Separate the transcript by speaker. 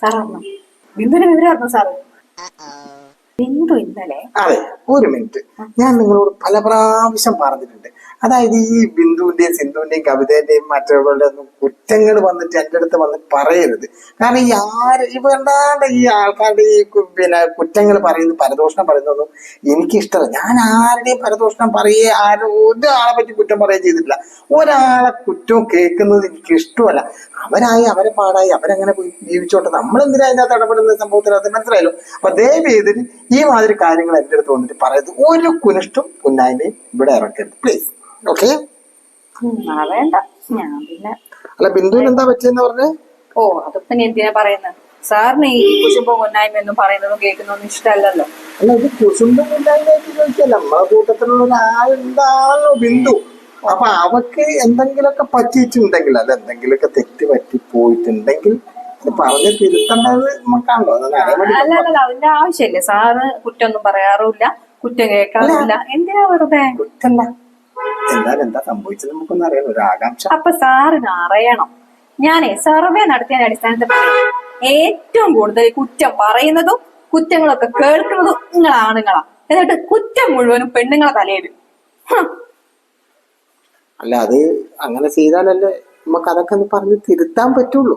Speaker 1: സാറാണോ ബിന്ദുവിന് വിവരമായിരുന്നു sir? Bindu ഇന്നലെ
Speaker 2: അതെ, ഒരു മിനിറ്റ്. ഞാൻ നിങ്ങളോട് പല പ്രാവശ്യം പറഞ്ഞിട്ടുണ്ട്. അതായത് ഈ ബിന്ദുവിന്റെയും സിന്ധുവിന്റെയും കവിതേന്റെയും മറ്റവരുടെ ഒന്നും കുറ്റങ്ങൾ വന്നിട്ട് എൻ്റെ അടുത്ത് വന്ന് പറയരുത്. കാരണം ഈ വേണ്ടാണ്ട് ഈ ആൾക്കാരുടെ ഈ കുറ്റങ്ങൾ പറയുന്നത്, പരദോഷണം പറയുന്നതൊന്നും എനിക്കിഷ്ടമല്ല. ഞാൻ ആരുടെയും പരദോഷണം ഒരാളെ പറ്റി കുറ്റം പറയുകയും ചെയ്തിട്ടില്ല. ഒരാളെ കുറ്റവും കേൾക്കുന്നത് എനിക്ക് ഇഷ്ടമല്ല. അവരായി അവരെ പാടായി അവരങ്ങനെ പോയി ജീവിച്ചോട്ടെ. നമ്മളെന്തിനാ അതിനകത്ത് ഇടപെടുന്ന സംഭവത്തിനകത്ത്? മനസ്സിലായല്ലോ. അപ്പൊ ദയവേദിന് ഈ മാതിരി കാര്യങ്ങൾ എൻ്റെ അടുത്ത് വന്നിട്ട് പറയരുത്. ഒരു കുനിഷ്ടും കുന്നായ്മയും ഇവിടെ ഇറക്കരുത്, പ്ലീസ്. ഓക്കെ?
Speaker 1: വേണ്ട. ഞാൻ പിന്നെ
Speaker 2: അല്ല, ബിന്ദുവിന് എന്താ പറ്റിയെന്ന് പറഞ്ഞേ?
Speaker 1: ഓ, അതിപ്പോ എന്തിനാ പറയുന്നത്? സാറിന് ഈ കുശുമ്പോ കുന്നായ്മ ഒന്നും പറയുന്നതും കേൾക്കുന്നതൊന്നും ഇഷ്ടമല്ലല്ലോ.
Speaker 2: അല്ല, ഇത് കുശുമ്പും കുന്നായ്മയായിട്ട് ചോദിച്ചല്ല. നമ്മളെ കൂട്ടത്തിലുള്ള ഒരാളുണ്ടാണല്ലോ ബിന്ദു. അപ്പൊ അവക്ക് എന്തെങ്കിലുമൊക്കെ പറ്റിയിട്ടുണ്ടെങ്കിൽ, അത് എന്തെങ്കിലുമൊക്കെ തെറ്റ് പറ്റിപ്പോയിട്ടുണ്ടെങ്കിൽ പറഞ്ഞ് തിരുത്തേണ്ടത് നമുക്കാണല്ലോ.
Speaker 1: അല്ല, അതിന്റെ ആവശ്യമില്ല. സാറ് കുറ്റമൊന്നും പറയാറുമില്ല, കുറ്റം കേൾക്കാറില്ല. എന്തിനാ വെറുതെ?
Speaker 2: കുറ്റല്ല, എന്തായാലും എന്താ സംഭവിച്ചത് നമുക്കൊന്നും അറിയാലോ, ഒരു ആകാംക്ഷ.
Speaker 1: അപ്പൊ സാറിന് അറിയണം. ഞാനേ സർവേ നടത്തിയതിന്റെ അടിസ്ഥാനത്തിൽ ഏറ്റവും കൂടുതൽ കുറ്റം പറയുന്നതും കുറ്റങ്ങളൊക്കെ കേൾക്കുന്നതും നിങ്ങളാണുങ്ങളാ. എന്നിട്ട് കുറ്റം മുഴുവനും പെണ്ണുങ്ങളെ തലയിലും.
Speaker 2: അല്ല, അത് അങ്ങനെ ചെയ്താലല്ലേ നമുക്ക് അതൊക്കെ ഒന്ന് പറഞ്ഞ് തിരുത്താൻ പറ്റുള്ളൂ.